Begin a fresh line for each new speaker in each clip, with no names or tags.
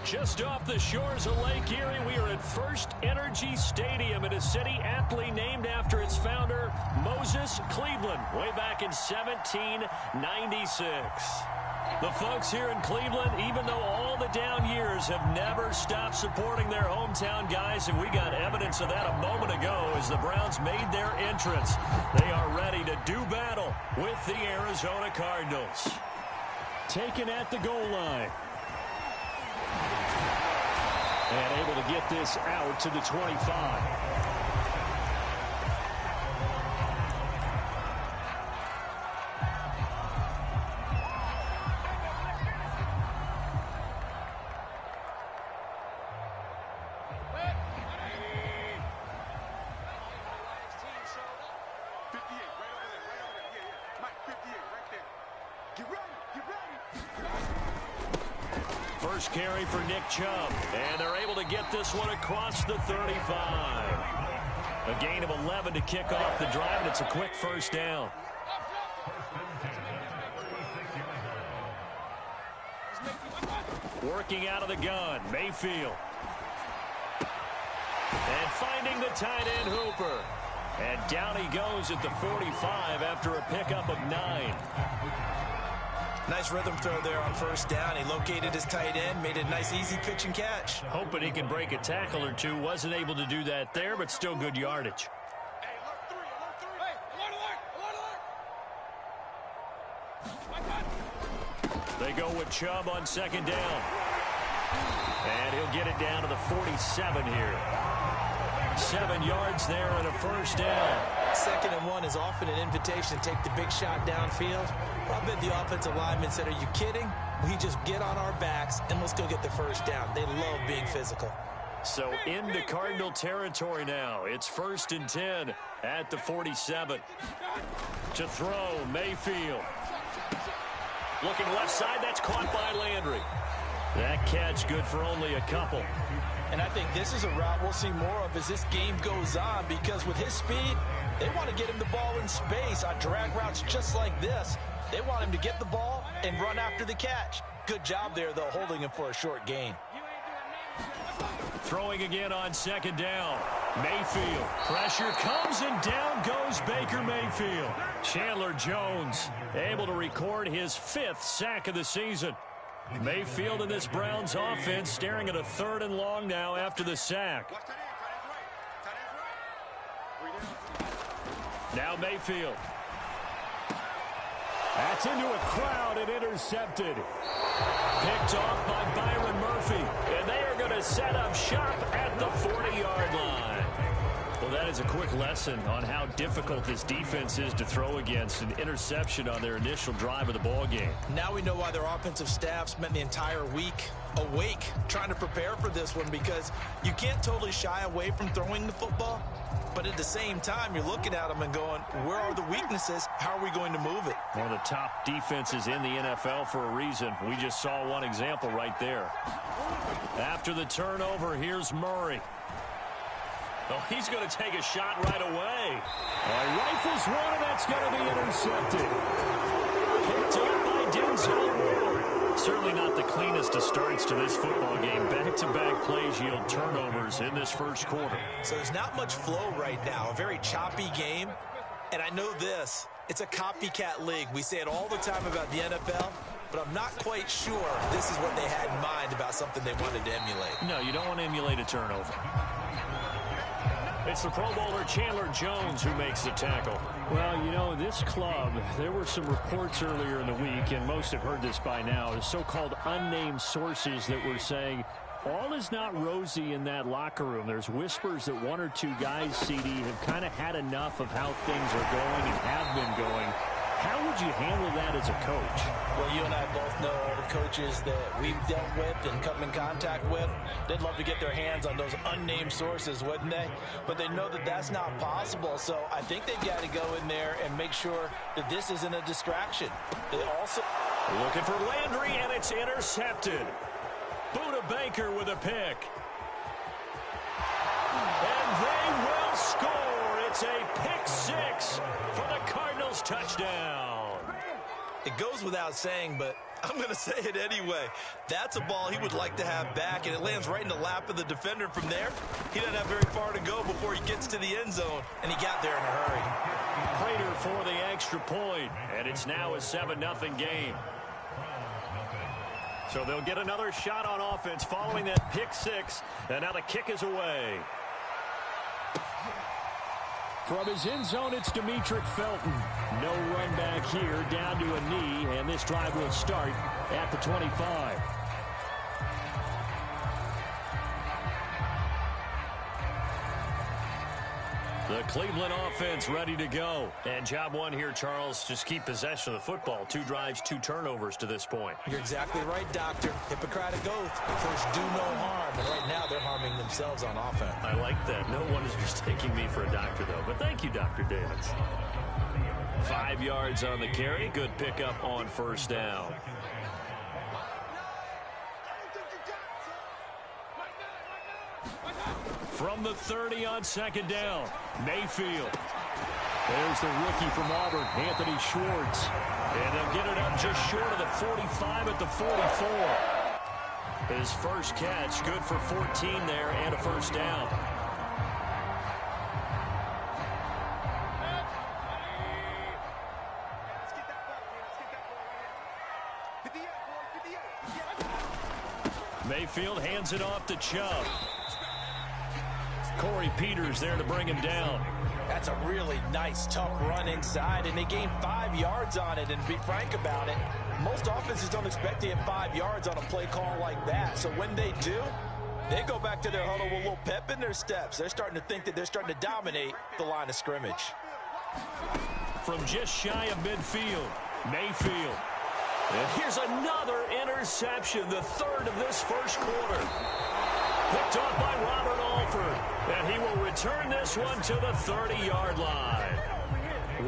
Just off the shores of Lake Erie, we are at First Energy Stadium in a city aptly named after its founder, Moses Cleveland, way back in 1796. The folks here in Cleveland, even though all the down years, have never stopped supporting their hometown guys, and we got evidence of that a moment ago as the Browns made their entrance. They are ready to do battle with the Arizona Cardinals. Taken at the goal line. And able to get this out to the 25. First carry for Nick Chubb, and they're able to get this one across the 35. A gain of 11 to kick off the drive, and it's a quick first down. Working out of the gun, Mayfield. And finding the tight end Hooper. And down he goes at the 45 after a pickup of 9.
Nice rhythm throw there on first down. He located his tight end, made a nice easy pitch and catch.
Hoping he can break a tackle or two. Wasn't able to do that there, but still good yardage. They go with Chubb on second down. And he'll get it down to the 47 here. 7 yards there and a first down.
2nd and 1 is often an invitation to take the big shot downfield. I bet the offensive lineman said, are you kidding? We just get on our backs and let's go get the first down. They love being physical.
So into Cardinal territory now. It's 1st and 10 at the 47. To throw, Mayfield. Looking left side, that's caught by Landry. That catch good for only a couple.
And I think this is a route we'll see more of as this game goes on, because with his speed, they want to get him the ball in space on drag routes just like this. They want him to get the ball and run after the catch. Good job there, though, holding him for a short gain.
Throwing again on second down. Mayfield. Pressure comes and down goes Baker Mayfield. Chandler Jones able to record his 5th sack of the season. Mayfield in this Browns offense staring at a 3rd and long now after the sack. Now Mayfield. That's into a crowd and intercepted. Picked off by Byron Murphy. And they are going to set up shop at the 40-yard line. Well, that is a quick lesson on how difficult this defense is to throw against. An interception on their initial drive of the ball game.
Now we know why their offensive staff spent the entire week awake trying to prepare for this one, because you can't totally shy away from throwing the football. But at the same time, you're looking at them and going, where are the weaknesses? How are we going to move it?
One of the top defenses in the NFL for a reason. We just saw one example right there. After the turnover, here's Murray. Oh, he's going to take a shot right away. Rifles one, and that's going to be intercepted. Picked up by Denzel Ward. Certainly not the cleanest of starts to this football game. Back-to-back plays yield turnovers in this first quarter.
So there's not much flow right now. A very choppy game. And I know this. It's a copycat league. We say it all the time about the NFL. But I'm not quite sure this is what they had in mind about something they wanted to emulate.
No, you don't want to emulate a turnover. It's the Pro Bowler Chandler Jones who makes the tackle. Well, you know, this club, there were some reports earlier in the week, and most have heard this by now, the so-called unnamed sources that were saying all is not rosy in that locker room. There's whispers that 1 or 2 guys, CD, have kind of had enough of how things are going and have been going. How would you handle that as a coach?
Well, you and I both know all the coaches that we've dealt with and come in contact with. They'd love to get their hands on those unnamed sources, wouldn't they? But they know that that's not possible, so I think they've got to go in there and make sure that this isn't a distraction. They also...
Looking for Landry, and it's intercepted. Buda Baker with a pick. And they will score. It's a pick 6 for the Cardinals touchdown.
It goes without saying, but I'm going to say it anyway. That's a ball he would like to have back, and it lands right in the lap of the defender. From there, he doesn't have very far to go before he gets to the end zone, and he got there in a hurry.
Prater for the extra point, and it's now a 7-0 game. So they'll get another shot on offense following that pick six, and now the kick is away. From his end zone, it's Demetric Felton. No run back here, down to a knee, and this drive will start at the 25. The Cleveland offense ready to go. And job one here, Charles, just keep possession of the football. 2 drives, 2 turnovers to this point.
You're exactly right, Doctor. Hippocratic oath. First, do no harm. And right now, they're harming themselves on offense.
I like that. No one is mistaking me for a doctor, though. But thank you, Dr. Davis. 5 yards on the carry. Good pickup on first down. From the 30 on second down, Mayfield. There's the rookie from Auburn, Anthony Schwartz. And they'll get it up just short of the 45 at the 44. His first catch, good for 14 there and a first down. Mayfield hands it off to Chubb. Corey Peters there to bring him down.
That's a really nice, tough run inside, and they gained 5 yards on it. And to be frank about it, most offenses don't expect to get 5 yards on a play call like that. So when they do, they go back to their huddle with a little pep in their steps. They're starting to think that they're starting to dominate the line of scrimmage.
From just shy of midfield, Mayfield. And here's another interception, the third of this first quarter. Picked off by Robert Alford, and he will return this one to the 30-yard line.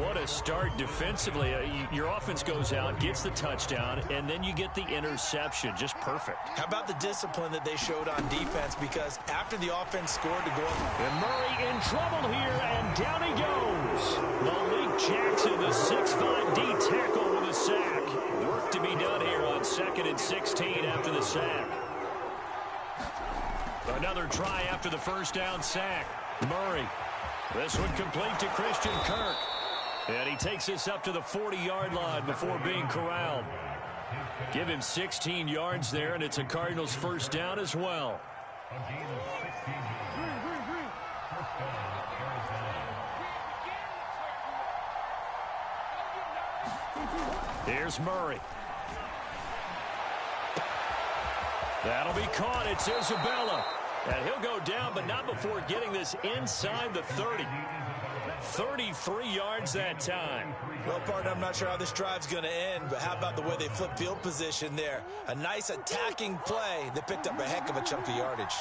What a start defensively. Your offense goes out, gets the touchdown, and then you get the interception. Just perfect.
How about the discipline that they showed on defense? Because after the offense scored to go up.
And Murray in trouble here, and down he goes. Malik Jackson, the 6'5" D tackle with a sack. Work to be done here on 2nd and 16 after the sack. Another try after the first down sack. Murray. This one complete to Christian Kirk. And he takes this up to the 40-yard line before being corralled. Give him 16 yards there, and it's a Cardinals first down as well. Here's Murray. That'll be caught. It's Isabella. And he'll go down, but not before getting this inside the 30. 33 yards that time.
Well, partner, I'm not sure how this drive's going to end, but how about the way they flip field position there? A nice attacking play that picked up a heck of a chunk of yardage.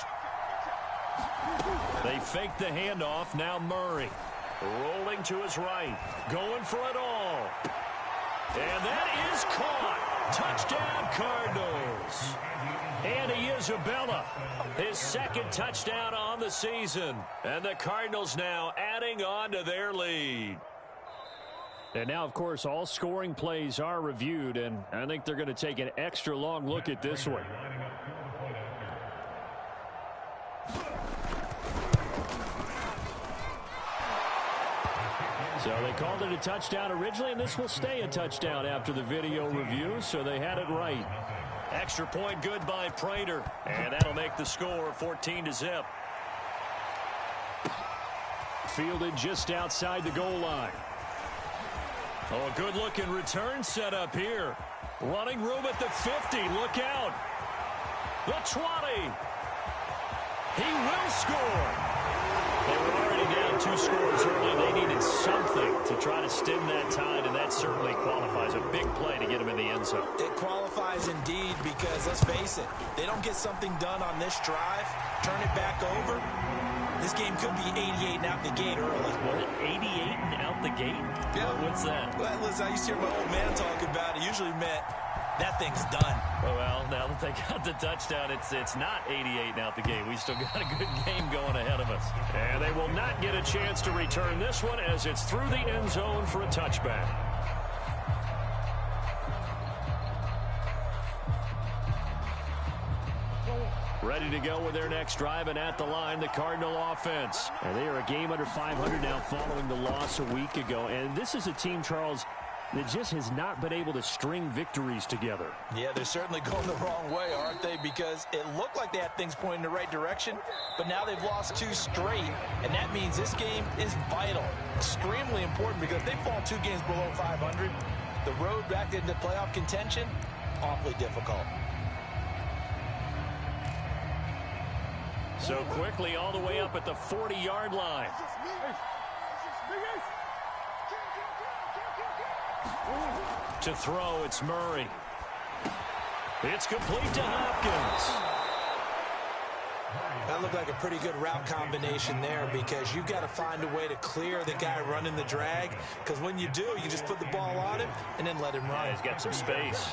They fake the handoff. Now Murray rolling to his right. Going for it all. And that is caught. Touchdown, Cardinals. Andy Isabella, his second touchdown on the season. And the Cardinals now adding on to their lead. And now, of course, all scoring plays are reviewed, and I think they're going to take an extra long look at this one. So they called it a touchdown originally, and this will stay a touchdown after the video review, so they had it right. Extra point good by Prater, and that'll make the score 14-0. Fielded just outside the goal line. Oh, a good-looking return set up here. Running room at the 50. Look out. The 20. He will score. They were already down 2 scores early. They needed something to try to stem that tide, and that certainly qualifies. A big play to get him in the end zone.
It qualifies indeed because, let's face it, they don't get something done on this drive, turn it back over, this game could be 88 and out the gate early.
What, 88 and out the gate?
Yeah.
What's that?
Well, listen, I used to hear my old man talk about it. Usually meant that thing's done.
Well, now that they got the touchdown, it's not 88 and out the gate. We still got a good game going ahead of us. And they will not get a chance to return this one as it's through the end zone for a touchback. ready to go with their next drive, and at the line, the Cardinal offense. And they are a game under 500 now following the loss a week ago. And this is a team, Charles, that just has not been able to string victories together.
Yeah, they're certainly going the wrong way, aren't they? Because it looked like they had things pointing in the right direction, but now they've lost 2 straight, and that means this game is vital, extremely important, because if they fall 2 games below 500, the road back into playoff contention, awfully difficult.
So quickly all the way up at the 40-yard line. To throw, it's Murray. It's complete to Hopkins.
That looked like a pretty good route combination there, because you've got to find a way to clear the guy running the drag, because when you do, you just put the ball on him and then let him run.
Yeah, he's got some space.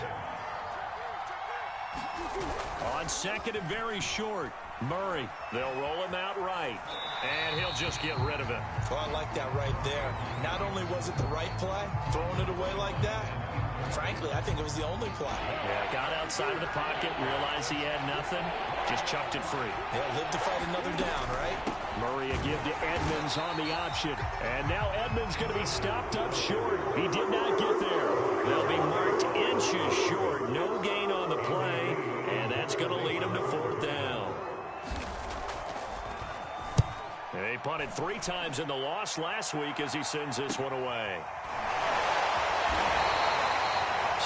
On second and very short, Murray. They'll roll him out right, and he'll just get rid of it.
Well, I like that right there. Not only was it the right play, throwing it away like that, frankly, I think it was the only play.
Yeah, got outside of the pocket, realized he had nothing, just chucked it free.
Yeah, live to fight another down, right?
Murray a give to Edmonds on the option. And now Edmonds going to be stopped up short. He did not get there. They'll be marked inches short. No gain on the play, and that's going to lead him to 4th down. And they punted 3 times in the loss last week as he sends this one away.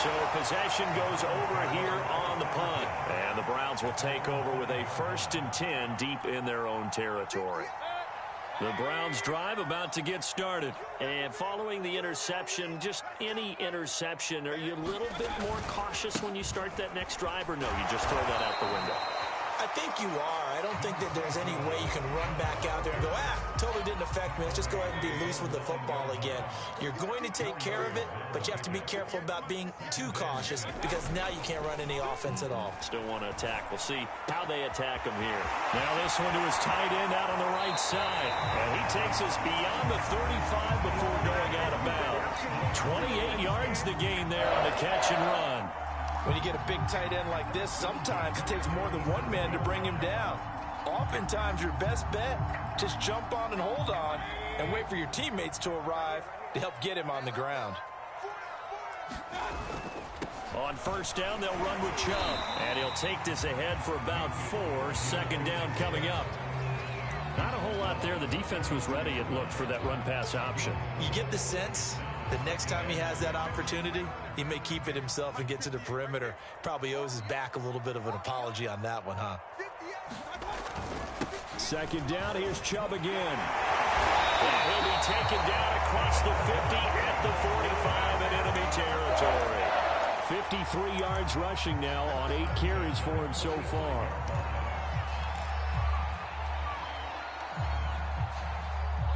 So possession goes over here on the punt. And the Browns will take over with a 1st and 10 deep in their own territory. The Browns drive about to get started. And following the interception, just any interception, are you a little bit more cautious when you start that next drive, or no, you just throw that out the window?
I think you are. I don't think that there's any way you can run back out there and go, totally didn't affect me. Let's just go ahead and be loose with the football again. You're going to take care of it, but you have to be careful about being too cautious, because now you can't run any offense at all.
Still want to attack. We'll see how they attack him here. Now this one to his tight end out on the right side. And he takes us beyond the 35 before going out of bounds. 28 yards the gain there on the catch and run.
When you get a big tight end like this, sometimes it takes more than one man to bring him down. Oftentimes, your best bet, just jump on and hold on and wait for your teammates to arrive to help get him on the ground.
On 1st down, they'll run with Chubb. And he'll take this ahead for about 4. 2nd down coming up. Not a whole lot there. The defense was ready, it looked, for that run-pass option.
You get the sense that next time he has that opportunity, he may keep it himself and get to the perimeter. Probably owes his back a little bit of an apology on that one, huh?
2nd down, here's Chubb again. And he'll be taken down across the 50 at the 45 in enemy territory. 53 yards rushing now on 8 carries for him so far.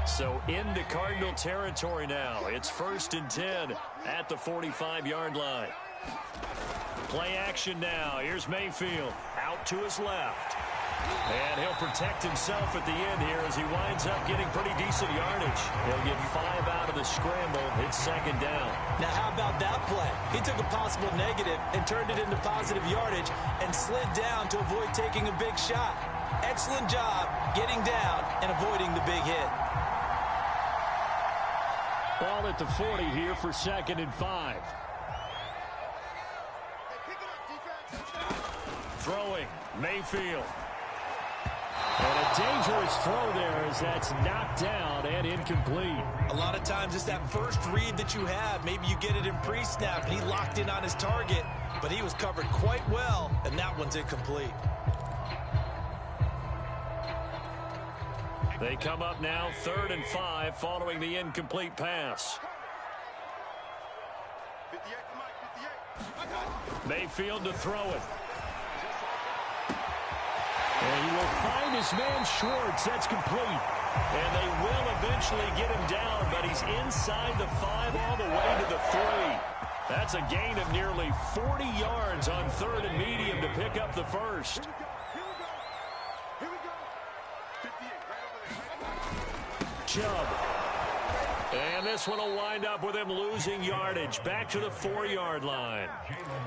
So into Cardinal territory now. It's 1st and 10 at the 45-yard line. Play action now. Here's Mayfield out to his left. And he'll protect himself at the end here as he winds up getting pretty decent yardage. He'll get 5 out of the scramble. It's 2nd down.
Now, how about that play? He took a possible negative and turned it into positive yardage and slid down to avoid taking a big shot. Excellent job getting down and avoiding the big hit.
Ball at the 40 here for 2nd and 5. Throwing, Mayfield. And a dangerous throw there as that's knocked down and incomplete.
A lot of times it's that first read that you have. Maybe you get it in pre-snap and he locked in on his target, but he was covered quite well, and that one's incomplete.
They come up now 3rd and 5 following the incomplete pass. Mayfield to throw it. And he will find his man Schwartz. That's complete. And they will eventually get him down, but he's inside the 5 all the way to the 3. That's a gain of nearly 40 yards on 3rd and medium to pick up the 1st. Chubb. And this one will wind up with him losing yardage back to the 4-yard line.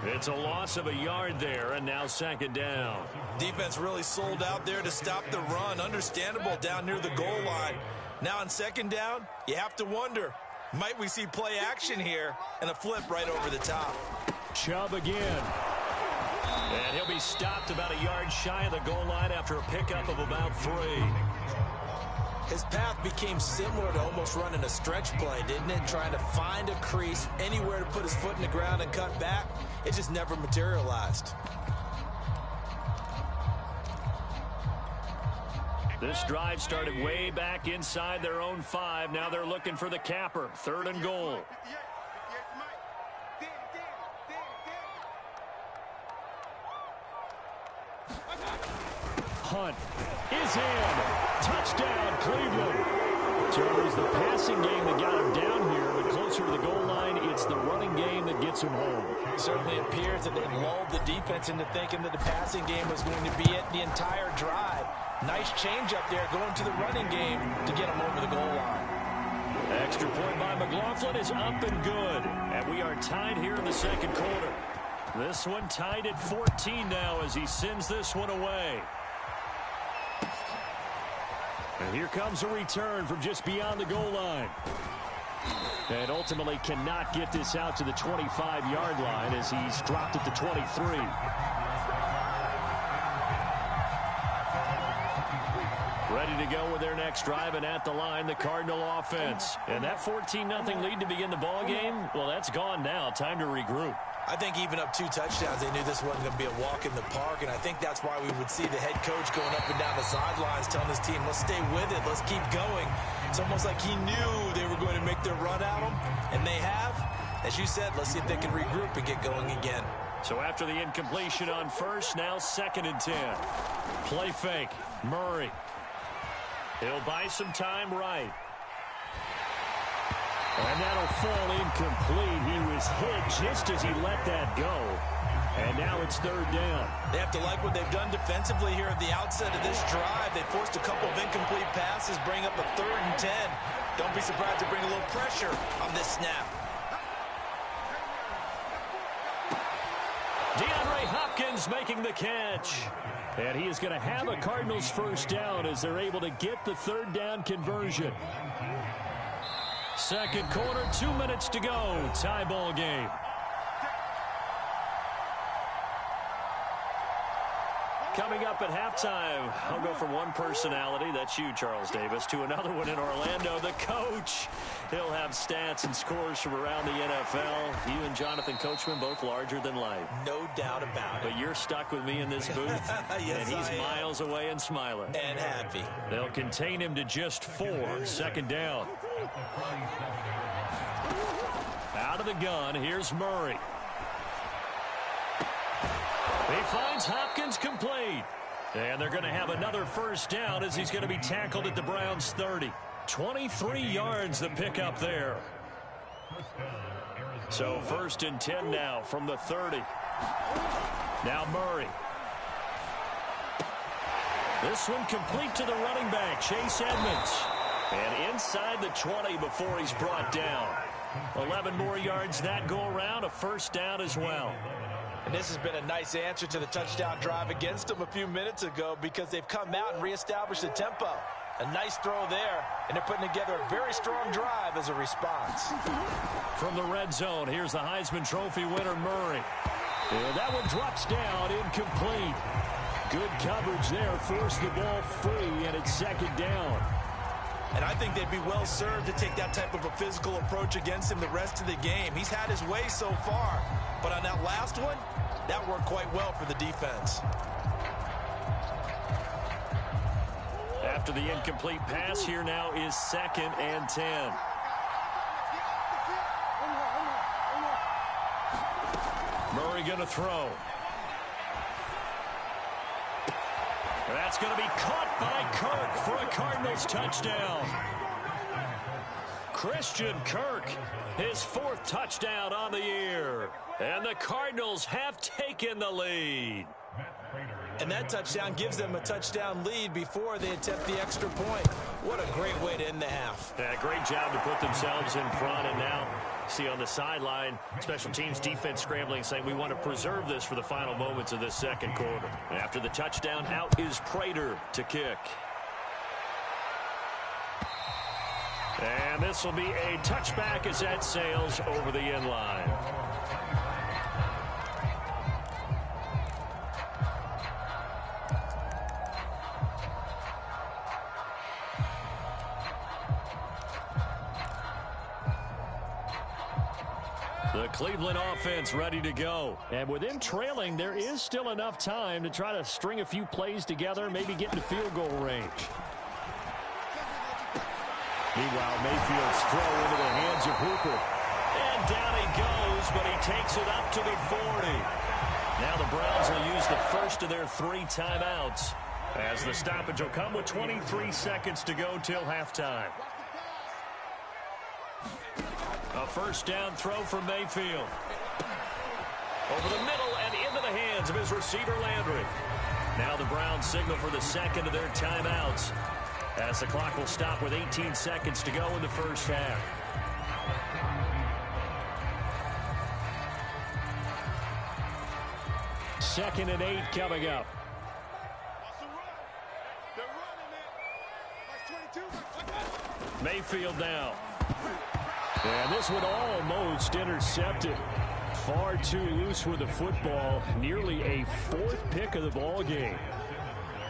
It's a loss of a yard there, and now second down.
Defense really sold out there to stop the run. Understandable down near the goal line. Now on second down, you have to wonder, might we see play action here and a flip right over the top?
Chubb again. And he'll be stopped about a yard shy of the goal line after a pickup of about 3.
His path became similar to almost running a stretch play, didn't it? Trying to find a crease, anywhere to put his foot in the ground and cut back. It just never materialized.
This drive started way back inside their own 5. Now they're looking for the capper. 3rd and goal. Hunt is in. Touchdown, Cleveland. So it was the passing game that got him down here, but closer to the goal line, it's the running game that gets him home.
It certainly appears that they lulled the defense into thinking that the passing game was going to be it the entire drive. Nice change up there going to the running game to get him over the goal line.
Extra point by McLaughlin is up and good. And we are tied here in the second quarter. This one tied at 14 now as he sends this one away. And here comes a return from just beyond the goal line. And ultimately cannot get this out to the 25-yard line as he's dropped at the 23. Ready to go with their next drive, and at the line, the Cardinal offense. And that 14-0 lead to begin the ball game, well, that's gone now. Time to regroup.
I think even up 2 touchdowns, they knew this wasn't going to be a walk in the park, and I think that's why we would see the head coach going up and down the sidelines telling his team, let's stay with it, let's keep going. It's almost like he knew they were going to make their run at him, and they have. As you said, let's see if they can regroup and get going again.
So after the incompletion on first, now 2nd and 10. Play fake, Murray. He'll buy some time right. And that'll fall incomplete. He was hit just as he let that go. And now it's 3rd down.
They have to like what they've done defensively here at the outset of this drive. They forced a couple of incomplete passes, bring up a 3rd and 10. Don't be surprised to bring a little pressure on this snap.
DeAndre Hopkins making the catch. And he is going to have a Cardinals first down as they're able to get the 3rd down conversion. Second quarter, 2 minutes to go. Tie ball game. Coming up at halftime, I'll go from one personality, that's you, Charles Davis, to another one in Orlando, the coach. He'll have stats and scores from around the NFL. You and Jonathan Coachman, both larger than life.
No doubt about it.
But you're stuck with me in this booth,
yes,
and he's miles away and smiling.
And happy.
They'll contain him to just 4. 2nd down. Out of the gun, here's Murray. He finds Hopkins complete. And they're going to have another first down as he's going to be tackled at the Browns' 30. 23 yards the pickup there. So 1st and 10 now from the 30. Now Murray. This one complete to the running back, Chase Edmonds. And inside the 20 before he's brought down. 11 more yards that go around, a first down as well.
And this has been a nice answer to the touchdown drive against them a few minutes ago because they've come out and reestablished the tempo. A nice throw there, and they're putting together a very strong drive as a response.
From the red zone, here's the Heisman Trophy winner, Murray. And that one drops down, incomplete. Good coverage there, forced the ball free, and it's 2nd down.
And I think they'd be well served to take that type of a physical approach against him the rest of the game. He's had his way so far, but on that last one, that worked quite well for the defense.
After the incomplete pass, here now is 2nd and 10. Murray going to throw. That's going to be caught by Kirk for a Cardinals touchdown. Christian Kirk, his 4th touchdown on the year. And the Cardinals have taken the lead.
And that touchdown gives them a touchdown lead before they attempt the extra point. What a great way to end the half.
Yeah, great job to put themselves in front. And now, see on the sideline, special teams defense scrambling, saying we want to preserve this for the final moments of this second quarter. After the touchdown, out is Prater to kick. And this will be a touchback as that sails over the end line. The Cleveland offense ready to go. And with them trailing, there is still enough time to try to string a few plays together, maybe get into field goal range. Meanwhile, Mayfield's throw into the hands of Hooper. And down he goes, but he takes it up to the 40. Now the Browns will use the first of their 3 timeouts, as the stoppage will come with 23 seconds to go till halftime. A first down throw from Mayfield. Over the middle and into the hands of his receiver Landry. Now the Browns signal for the second of their timeouts, as the clock will stop with 18 seconds to go in the first half. Second and 8 coming up. Mayfield now. And this one almost intercepted. Far too loose with the football. Nearly a 4th pick of the ball game.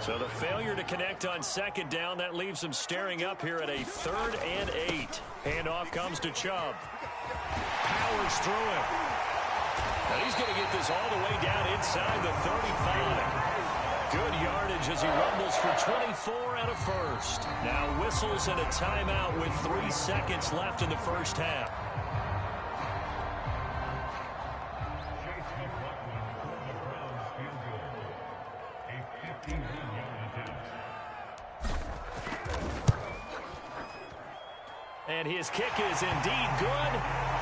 So the failure to connect on second down, that leaves them staring up here at a 3rd and 8. Handoff comes to Chubb. Powers through it. And he's going to get this all the way down inside the 35. Good yardage as he rumbles for 24 and a first. Now whistles and a timeout with 3 seconds left in the first half. And his kick is indeed good,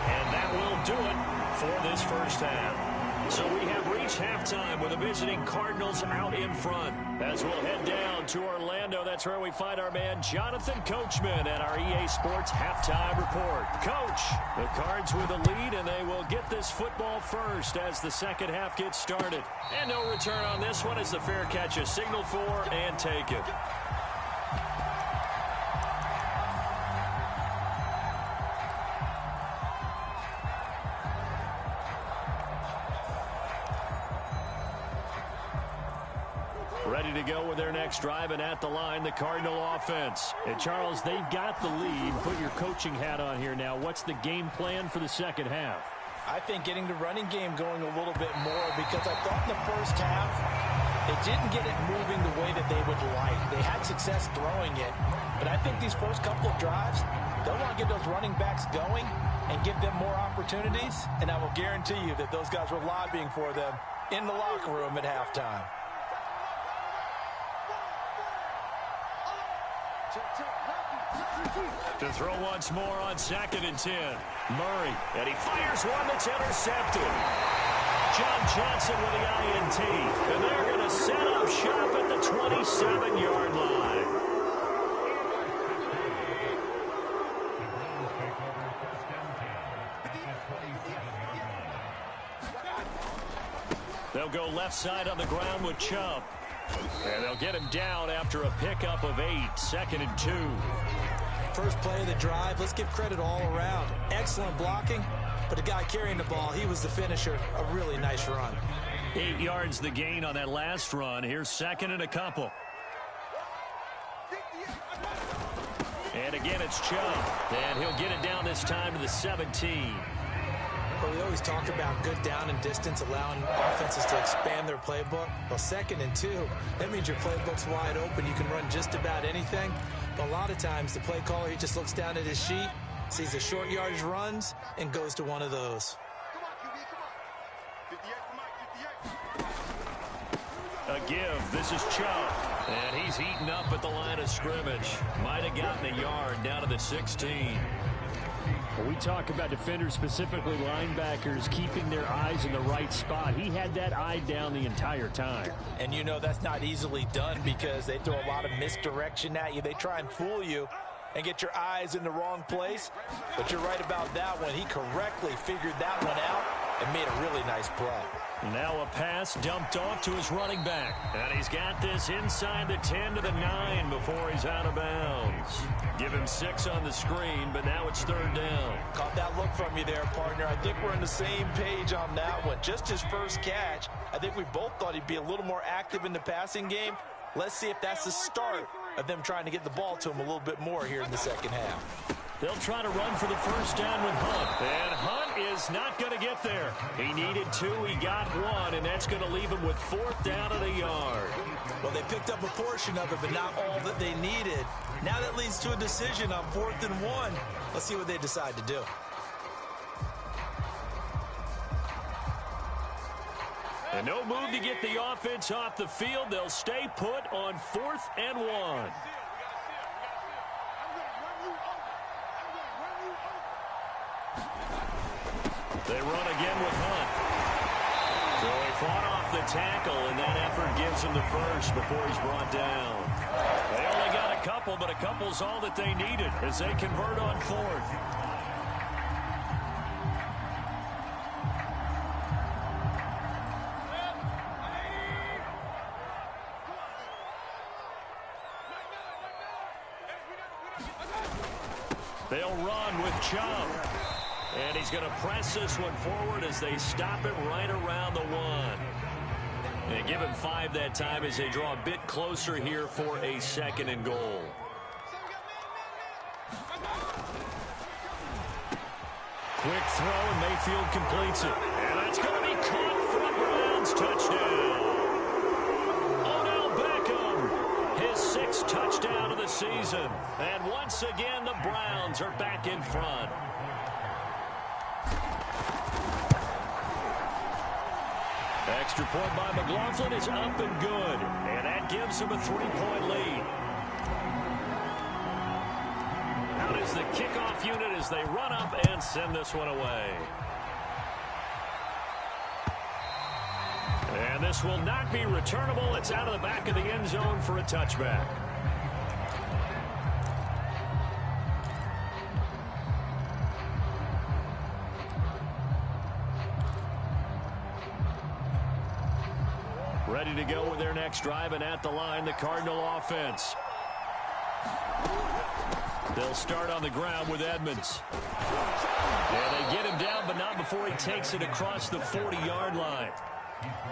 and that will do it for this first half. So we have reached halftime with the visiting Cardinals out in front. As we'll head down to Orlando, that's where we find our man Jonathan Coachman at our EA Sports Halftime Report. Coach, the Cards with the lead, and they will get this football first as the second half gets started. And no return on this one as the fair catch is signaled for and taken. Ready to go with their next drive, and at the line, the Cardinal offense. And Charles, they've got the lead. Put your coaching hat on here now. What's the game plan for the second half?
I think getting the running game going a little bit more, because I thought in the first half they didn't get it moving the way that they would like. They had success throwing it, but I think these first couple of drives, they'll want to get those running backs going and give them more opportunities, and I will guarantee you that those guys were lobbying for them in the locker room at halftime.
To throw once more on 2nd and 10. Murray, and he fires one that's intercepted. John Johnson with the INT. And they're going to set up shop at the 27-yard line. They'll go left side on the ground with Chubb. And they'll get him down after a pickup of 8. 2nd and 2.
First play of the drive, let's give credit all around. Excellent blocking, but the guy carrying the ball, he was the finisher. A really nice run.
8 yards the gain on that last run. Here's 2nd and a couple. And again, it's Chubb. And he'll get it down this time to the 17.
But we always talk about good down and distance, allowing offenses to expand their playbook. Well, 2nd and 2, that means your playbook's wide open. You can run just about anything. But a lot of times, the play caller, he just looks down at his sheet, sees the short yardage runs, and goes to one of those.
A give. This is Chubb. And he's heating up at the line of scrimmage. Might have gotten a yard down to the 16. When we talk about defenders, specifically linebackers, keeping their eyes in the right spot, he had that eye down the entire time.
And you know that's not easily done because they throw a lot of misdirection at you. They try and fool you and get your eyes in the wrong place. But you're right about that one. He correctly figured that one out and made a really nice play.
Now a pass dumped off to his running back. And he's got this inside the 10 to the 9 before he's out of bounds. Give him 6 on the screen, but now it's 3rd down.
Caught that look from you there, partner. I think we're on the same page on that one. Just his first catch. I think we both thought he'd be a little more active in the passing game. Let's see if that's the start of them trying to get the ball to him a little bit more here in the second half.
They'll try to run for the first down with Hunt. And Hunt is not going to get there. He needed 2, he got 1, and that's going to leave him with 4th down at a yard.
Well, they picked up a portion of it, but not all that they needed. Now that leads to a decision on 4th and 1. Let's see what they decide to do.
And no move to get the offense off the field. They'll stay put on 4th and 1. They run again with Hunt. So he fought off the tackle, and that effort gives him the first before he's brought down. They only got a couple, but a couple's all that they needed as they convert on 4th. They'll run with Chubb. And he's going to press this one forward as they stop it right around the 1. And give him 5 that time as they draw a bit closer here for a 2nd and goal. Quick throw, and Mayfield completes it. And that's going to be caught for a Browns touchdown. Odell Beckham, his 6th touchdown of the season. And once again, the Browns are back in front. Extra point by McLaughlin is up and good. And that gives him a 3-point lead. Out is the kickoff unit as they run up and send this one away. And this will not be returnable. It's out of the back of the end zone for a touchback. Ready to go with their next drive, and at the line, the Cardinal offense. They'll start on the ground with Edmonds. And they get him down, but not before he takes it across the 40-yard line.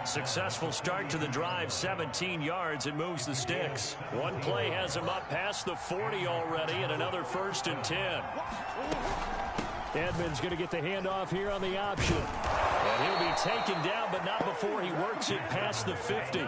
Successful start to the drive, 17 yards, and moves the sticks. One play has him up past the 40 already, and another 1st and 10. Edmonds going to get the handoff here on the option. And he'll be taken down, but not before he works it past the 50.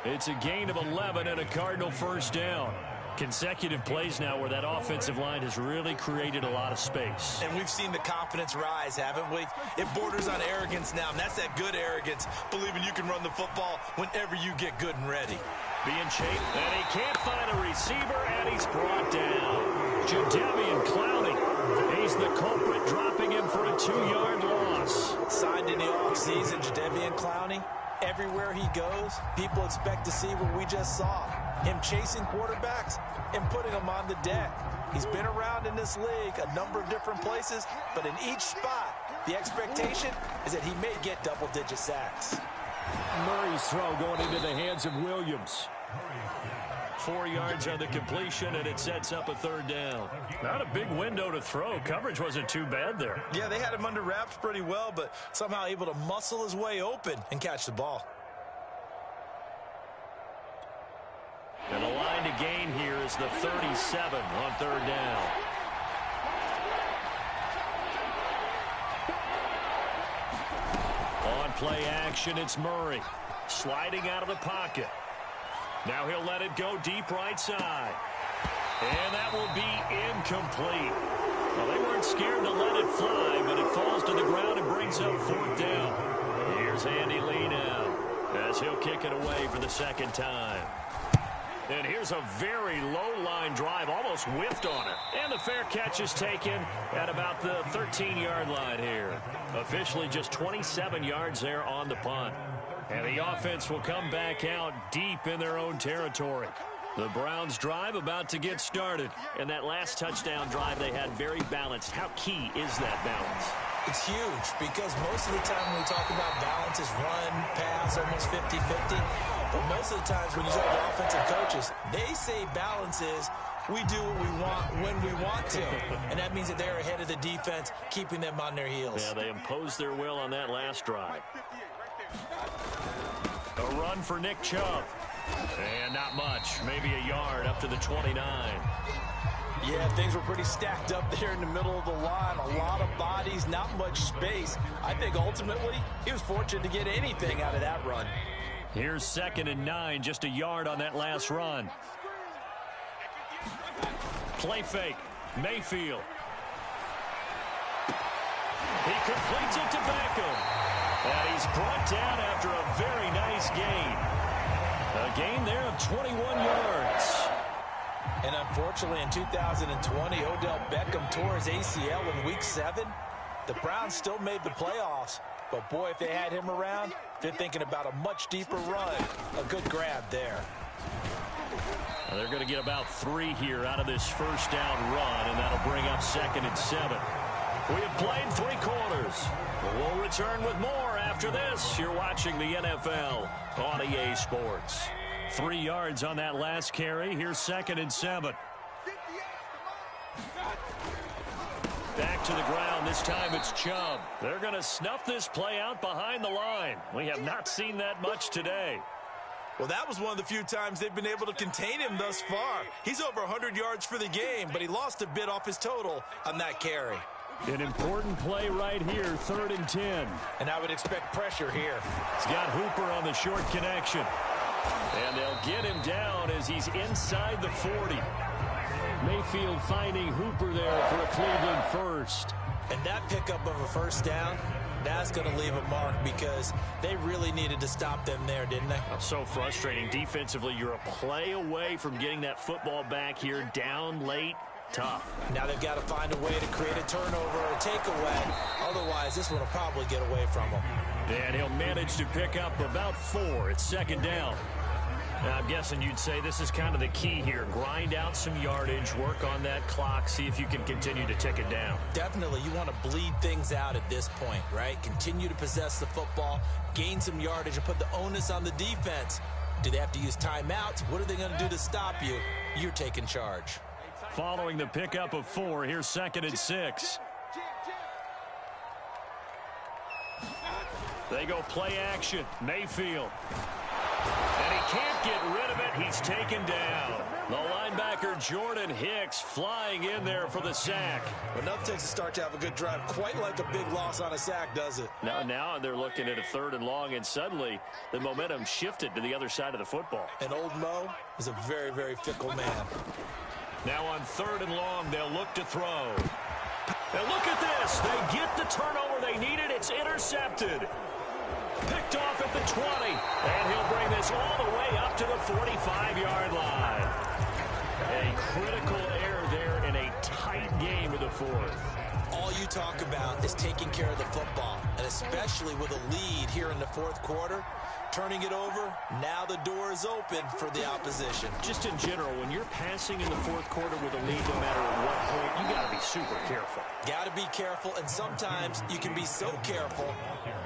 It's a gain of 11 and a Cardinal 1st down. Consecutive plays now where that offensive line has really created a lot of space.
And we've seen the confidence rise, haven't we? It borders on arrogance now, and that's that good arrogance, believing you can run the football whenever you get good and ready.
Being chased, and he can't find a receiver, and he's brought down. Jadeveon Clowney, he's the culprit, dropping him for a 2-yard loss.
Signed in the offseason, Jadeveon Clowney. Everywhere he goes, people expect to see what we just saw. Him chasing quarterbacks and putting them on the deck. He's been around in this league a number of different places, but in each spot, the expectation is that he may get double-digit sacks.
Murray's throw going into the hands of Williams. 4 yards on the completion, and it sets up a 3rd down. Not a big window to throw. Coverage wasn't too bad there.
Yeah, they had him under wraps pretty well, but somehow able to muscle his way open and catch the ball.
And the line to gain here is the 37 on 3rd down. On play action, it's Murray. Sliding out of the pocket. Now he'll let it go deep right side. And that will be incomplete. Well, they weren't scared to let it fly, but it falls to the ground and brings up 4th down. Here's Andy Lee now as he'll kick it away for the 2nd time. And here's a very low line drive, almost whiffed on it. And the fair catch is taken at about the 13-yard line here. Officially just 27 yards there on the punt. And the offense will come back out deep in their own territory. The Browns drive about to get started. And that last touchdown drive they had very balanced. How key is that balance?
It's huge because most of the time when we talk about balance is run, pass, almost 50-50. But most of the times when you talk to offensive coaches, they say balance is we do what we want when we want to. And that means that they're ahead of the defense, keeping them on their heels.
Yeah, they imposed their will on that last drive. A run for Nick Chubb. And not much, maybe a yard up to the 29.
Yeah, things were pretty stacked up there in the middle of the line. A lot of bodies, not much space. I think ultimately he was fortunate to get anything out of that run.
Here's 2nd and 9, just a yard on that last run. Play fake, Mayfield. He completes it to Beckham. And he's brought down after a very nice gain. A gain there of 21 yards.
And unfortunately in 2020, Odell Beckham tore his ACL in Week 7. The Browns still made the playoffs. But boy, if they had him around, they're thinking about a much deeper run. A good grab there.
Well, they're going to get about 3 here out of this first down run, and that'll bring up 2nd and 7. We have played 3 quarters. We'll return with more after this. You're watching the NFL on EA Sports. 3 yards on that last carry. Here's 2nd and 7. Back to the ground. This time it's Chubb. They're going to snuff this play out behind the line. We have not seen that much today.
Well, that was one of the few times they've been able to contain him thus far. He's over 100 yards for the game, but he lost a bit off his total on that carry.
An important play right here, 3rd and 10.
And I would expect pressure here.
He's got Hooper on the short connection. And they'll get him down as he's inside the 40. Mayfield finding Hooper there for a Cleveland first.
And that pickup of a first down, that's going to leave a mark because they really needed to stop them there, didn't they?
So frustrating. Defensively, you're a play away from getting that football back here down late. Tough.
Now they've got to find a way to create a turnover or a takeaway. Otherwise, this one will probably get away from them.
And he'll manage to pick up about 4. It's 2nd down. Now, I'm guessing you'd say this is kind of the key here. Grind out some yardage, work on that clock, see if you can continue to tick it down.
Definitely. You want to bleed things out at this point, right? Continue to possess the football, gain some yardage, and put the onus on the defense. Do they have to use timeouts? What are they going to do to stop you? You're taking charge.
Following the pickup of 4, here's 2nd and 6. They go play action. Mayfield. And he can't get rid of it. He's taken down. The linebacker Jordan Hicks flying in there for the sack.
But nothing takes a start to have a good drive quite like a big loss on a sack, does it?
Now they're looking at a 3rd and long, and suddenly the momentum shifted to the other side of the football.
And old Mo is a very, very fickle man.
Now on 3rd and long, they'll look to throw. And look at this. They get the turnover they needed. It's intercepted. Picked off at the 20. And he'll bring this all the way up to the 45-yard line. A critical error there in a tight game of the 4th.
All you talk about is taking care of the football, and especially with a lead here in the 4th quarter. Turning it over, now the door is open for the opposition.
Just in general, when you're passing in the 4th quarter with a lead, no matter at what point, you got to be super careful.
Got to be careful, and sometimes you can be so careful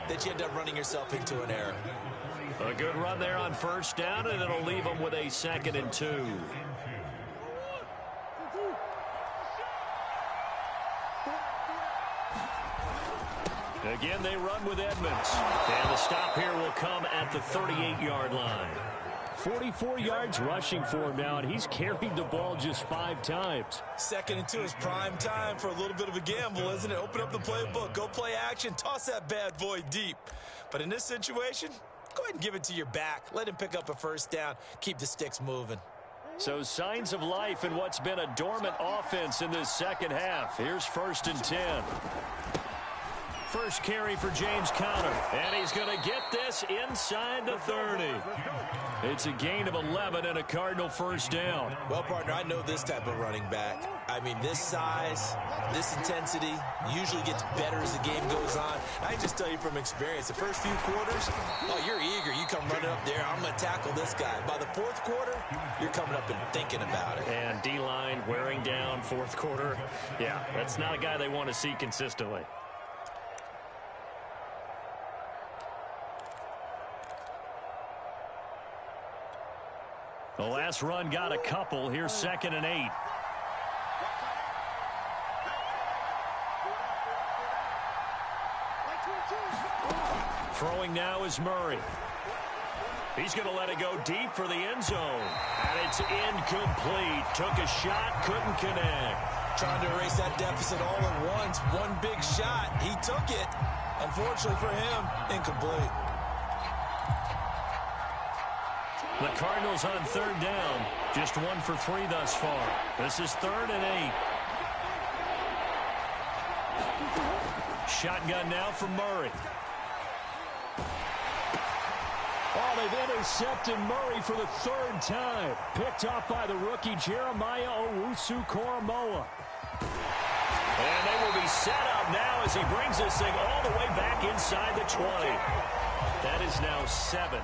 that you end up running yourself into an error.
A good run there on 1st down, and it'll leave them with a 2nd and 2. Again, they run with Edmonds. And the stop here will come at the 38-yard line. 44 yards rushing for him now, and he's carried the ball just 5 times.
2nd and 2 is prime time for a little bit of a gamble, isn't it? Open up the playbook, go play action, toss that bad boy deep. But in this situation, go ahead and give it to your back. Let him pick up a 1st down, keep the sticks moving.
So signs of life in what's been a dormant offense in this second half. Here's 1st and 10. first carry for James Conner. And he's going to get this inside the 30. It's a gain of 11 and a Cardinal first down.
Well, partner, I know this type of running back. I mean, this size, this intensity usually gets better as the game goes on. I just tell you from experience, the first few quarters, oh, you're eager. You come running up there, I'm going to tackle this guy. By the fourth quarter, you're coming up and thinking about it.
And D-line wearing down fourth quarter. Yeah, that's not a guy they want to see consistently. The last run got a couple. Here's 2nd and 8. Throwing now is Murray. He's going to let it go deep for the end zone. And it's incomplete. Took a shot, couldn't connect.
Trying to erase that deficit all at once. One big shot. He took it. Unfortunately for him, incomplete.
The Cardinals on 3rd down. Just 1 for 3 thus far. This is 3rd and 8. Shotgun now for Murray. Oh, they've intercepted Murray for the 3rd time. Picked off by the rookie Jeremiah Owusu-Koramoah. And they will be set up now as he brings this thing all the way back inside the 20. That is now 7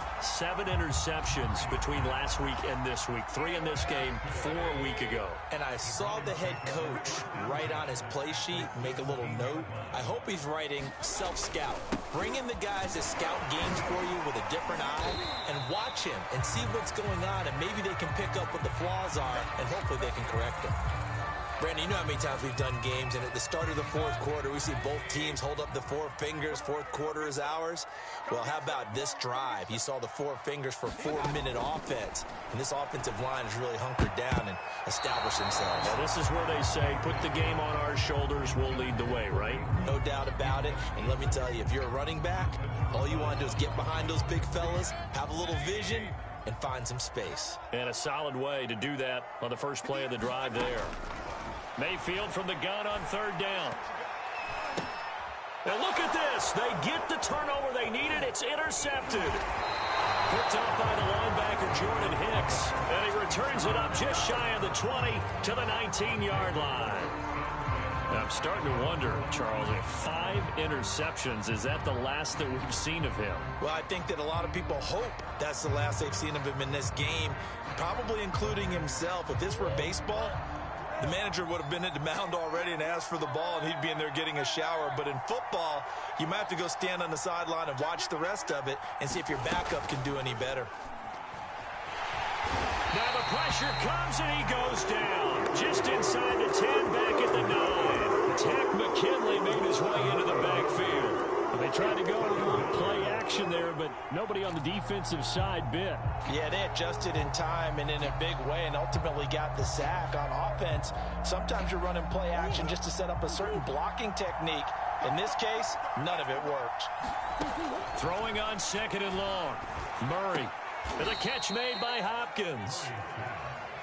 interceptions between last week and this week. 3 in this game, 4 a week ago.
And I saw the head coach write on his play sheet, make a little note. I hope he's writing self-scout. Bring in the guys that scout games for you with a different eye and watch him and see what's going on, and maybe they can pick up what the flaws are, and hopefully they can correct them. Brandon, you know how many times we've done games, and at the start of the fourth quarter, we see both teams hold up the 4 fingers, fourth quarter is ours. Well, how about this drive? You saw the 4 fingers for 4-minute offense, and this offensive line has really hunkered down and established themselves.
Well, this is where they say, put the game on our shoulders, we'll lead the way, right?
No doubt about it, and let me tell you, if you're a running back, all you want to do is get behind those big fellas, have a little vision, and find some space.
And a solid way to do that on the first play of the drive there. Mayfield from the gun on 3rd down. Now look at this. They get the turnover they needed. It's intercepted. Picked up by the linebacker, Jordan Hicks. And he returns it up just shy of the 20 to the 19-yard line. Now I'm starting to wonder, Charles, if 5 interceptions, is that the last that we've seen of him?
Well, I think that a lot of people hope that's the last they've seen of him in this game, probably including himself. If this were baseball, the manager would have been at the mound already and asked for the ball, and he'd be in there getting a shower. But in football, you might have to go stand on the sideline and watch the rest of it and see if your backup can do any better.
Now the pressure comes, and he goes down. Just inside the 10, back at the 9. Tech McKinley made his way into the backfield. They tried to go with a little play action there, but nobody on the defensive side bit.
Yeah, they adjusted in time and in a big way and ultimately got the sack. On offense, sometimes you're running play action just to set up a certain blocking technique. In this case, none of it worked.
Throwing on 2nd and long. Murray. And the catch made by Hopkins.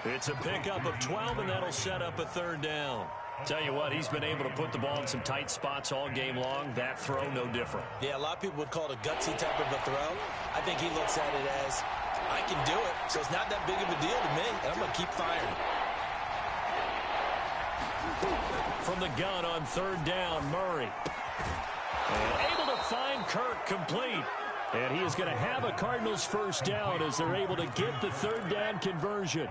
It's a pickup of 12, and that'll set up a 3rd down. Tell you what, he's been able to put the ball in some tight spots all game long. That throw, no different.
Yeah, a lot of people would call it a gutsy type of a throw. I think he looks at it as, I can do it, so it's not that big of a deal to me, and I'm going to keep firing.
From the gun on 3rd down, Murray. And able to find Kirk complete. And he is going to have a Cardinals first down as they're able to get the 3rd down conversion.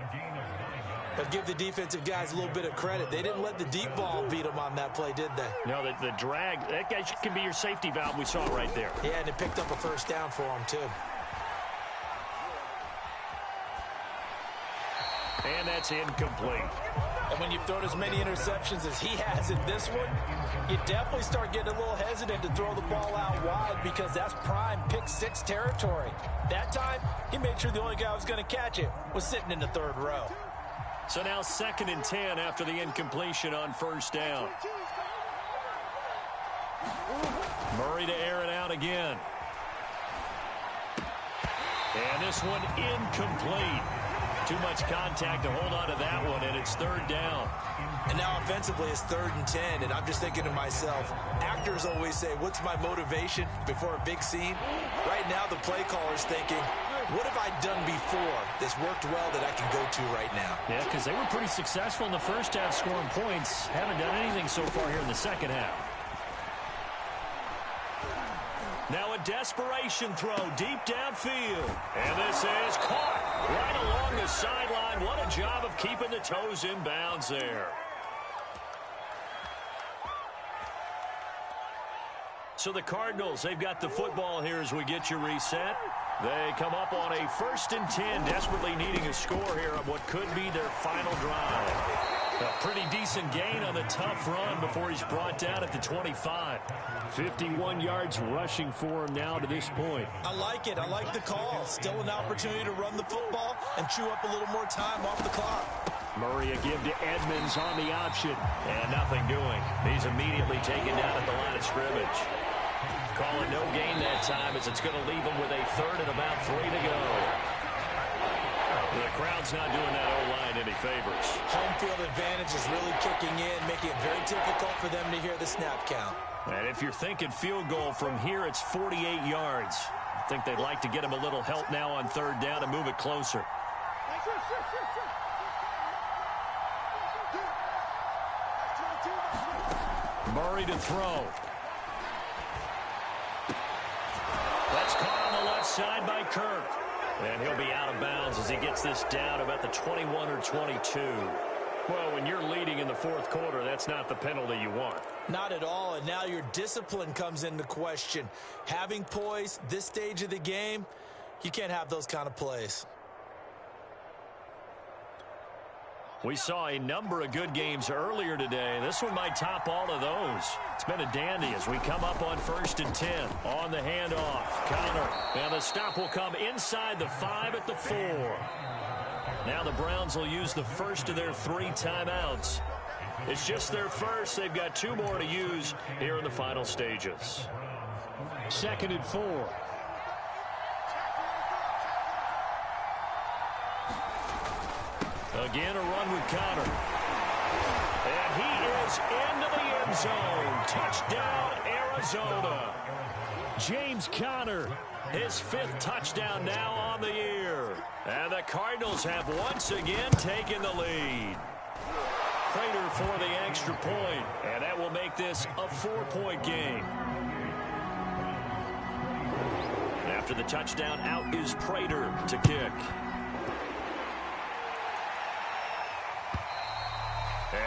But give the defensive guys a little bit of credit. They didn't let the deep ball beat them on that play, did they?
No, the drag, that guy can be your safety valve we saw right there.
Yeah, and it picked up a first down for him, too.
And that's incomplete.
And when you've thrown as many interceptions as he has in this one, you definitely start getting a little hesitant to throw the ball out wide because that's prime pick-6 territory. That time, he made sure the only guy who was going to catch it was sitting in the 3rd row.
So now 2nd and 10 after the incompletion on 1st down. Murray to air it out again. And this one incomplete. Too much contact to hold on to that one, and it's third down.
And now offensively it's 3rd and 10, and I'm just thinking to myself, actors always say, what's my motivation before a big scene? Right now the play caller's thinking, what have I done before that's worked well that I can go to right now?
Yeah, because they were pretty successful in the first half scoring points. Haven't done anything so far here in the second half. Now a desperation throw deep downfield. And this is caught right along the sideline. What a job of keeping the toes in bounds there. So the Cardinals, they've got the football here as we get you reset. They come up on a 1st and 10, desperately needing a score here on what could be their final drive. A pretty decent gain on the tough run before he's brought down at the 25. 51 yards rushing for him now to this point.
I like it. I like the call. Still an opportunity to run the football and chew up a little more time off the clock.
Murray a give to Edmonds on the option. And nothing doing. He's immediately taken down at the line of scrimmage. Calling no gain that time as it's going to leave him with a 3rd and about 3 to go. The crowd's not doing that O-line any favors.
Home field advantage is really kicking in, making it very difficult for them to hear the snap count.
And if you're thinking field goal from here, it's 48 yards. I think they'd like to get him a little help now on 3rd down and move it closer. Murray to throw. That's caught on the left side by Kirk. And he'll be out of bounds as he gets this down about the 21 or 22. Well, when you're leading in the 4th quarter, that's not the penalty you want.
Not at all, and now your discipline comes into question. Having poise this stage of the game, you can't have those kind of plays.
We saw a number of good games earlier today. This one might top all of those. It's been a dandy as we come up on 1st and 10. On the handoff, counter. And the stop will come inside the 5 at the 4. Now the Browns will use the first of their 3 timeouts. It's just their first. They've got 2 more to use here in the final stages. 2nd and 4. Again, a run with Conner. And he is into the end zone. Touchdown, Arizona. James Conner, his 5th touchdown now on the year. And the Cardinals have once again taken the lead. Prater for the extra point, and that will make this a 4-point game. After the touchdown, out is Prater to kick.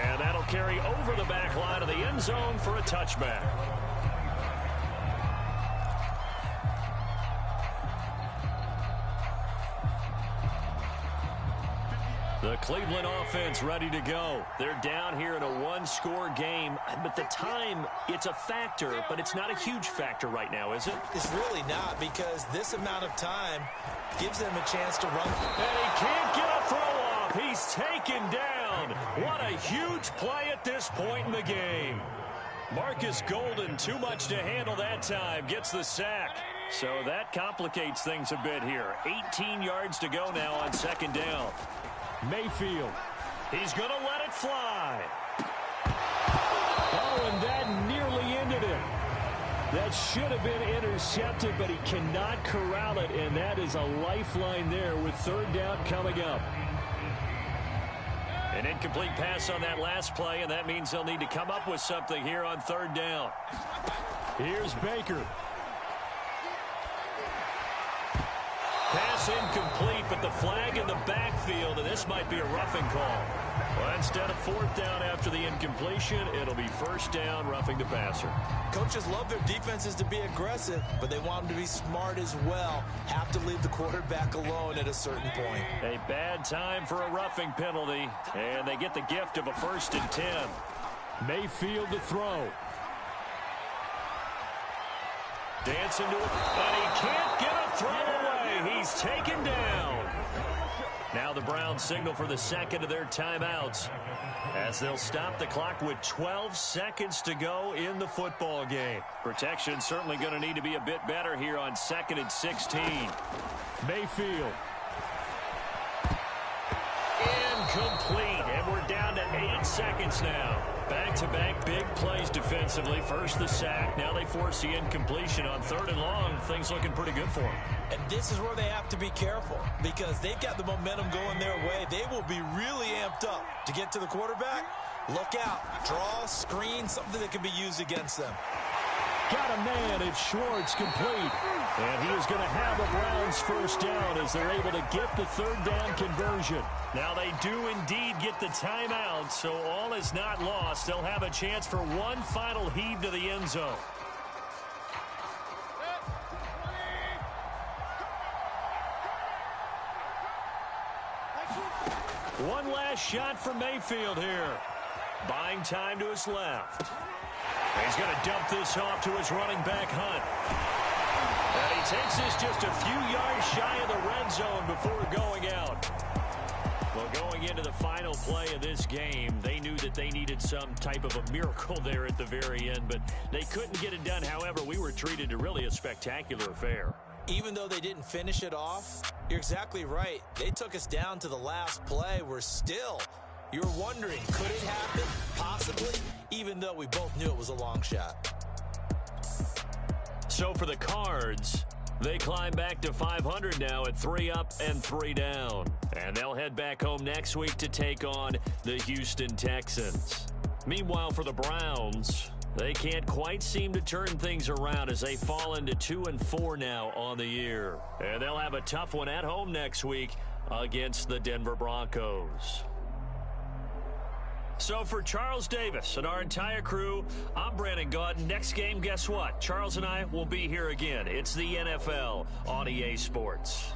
And that'll carry over the back line of the end zone for a touchback. The Cleveland offense ready to go. They're down here in a 1-score game, but the time, it's a factor, but it's not a huge factor right now, is it?
It's really not, because this amount of time gives them a chance to run.
And he can't get a throw off. He's taken down. What a huge play at this point in the game. Marcus Golden, too much to handle that time, gets the sack. So that complicates things a bit here. 18 yards to go now on 2nd down. Mayfield. He's going to let it fly. Oh, and that nearly ended it. That should have been intercepted, but he cannot corral it, and that is a lifeline there with 3rd down coming up. An incomplete pass on that last play, and that means they'll need to come up with something here on 3rd down. Here's Baker. Pass incomplete, but the flag in the backfield, and this might be a roughing call. Well, instead of 4th down after the incompletion, it'll be 1st down, roughing the passer.
Coaches love their defenses to be aggressive, but they want them to be smart as well. Have to leave the quarterback alone at a certain point.
A bad time for a roughing penalty, and they get the gift of a 1st and 10. Mayfield to throw. Dancing to it, and he can't get a throw away. He's taken down. Now the Browns signal for the 2nd of their timeouts as they'll stop the clock with 12 seconds to go in the football game. Protection certainly going to need to be a bit better here on 2nd and 16. Mayfield. incomplete, and we're down to 8 seconds now. Back-to-back big plays defensively. First the sack, now they force the incompletion on 3rd and long. Things looking pretty good for them.
And this is where they have to be careful because they've got the momentum going their way. They will be really amped up to get to the quarterback. Look out. Draw, screen, something that can be used against them.
Got a man. It's Schwartz, complete. And he is going to have a Browns first down as they're able to get the 3rd down conversion. Now they do indeed get the timeout, so all is not lost. They'll have a chance for one final heave to the end zone. One last shot for Mayfield here. Buying time to his left. He's going to dump this off to his running back, Hunt. And he takes this just a few yards shy of the red zone before going out. Well, going into the final play of this game, they knew that they needed some type of a miracle there at the very end, but they couldn't get it done. However, we were treated to really a spectacular affair.
Even though they didn't finish it off, you're exactly right. They took us down to the last play. We're still, you're wondering, could it happen? Possibly, even though we both knew it was a long shot.
So for the Cards, they climb back to 500 now at 3 up and 3 down. And they'll head back home next week to take on the Houston Texans. Meanwhile, for the Browns, they can't quite seem to turn things around as they fall into 2-4 now on the year. And they'll have a tough one at home next week against the Denver Broncos. So for Charles Davis and our entire crew, I'm Brandon Gaudin. Next game, guess what? Charles and I will be here again. It's the NFL on EA Sports.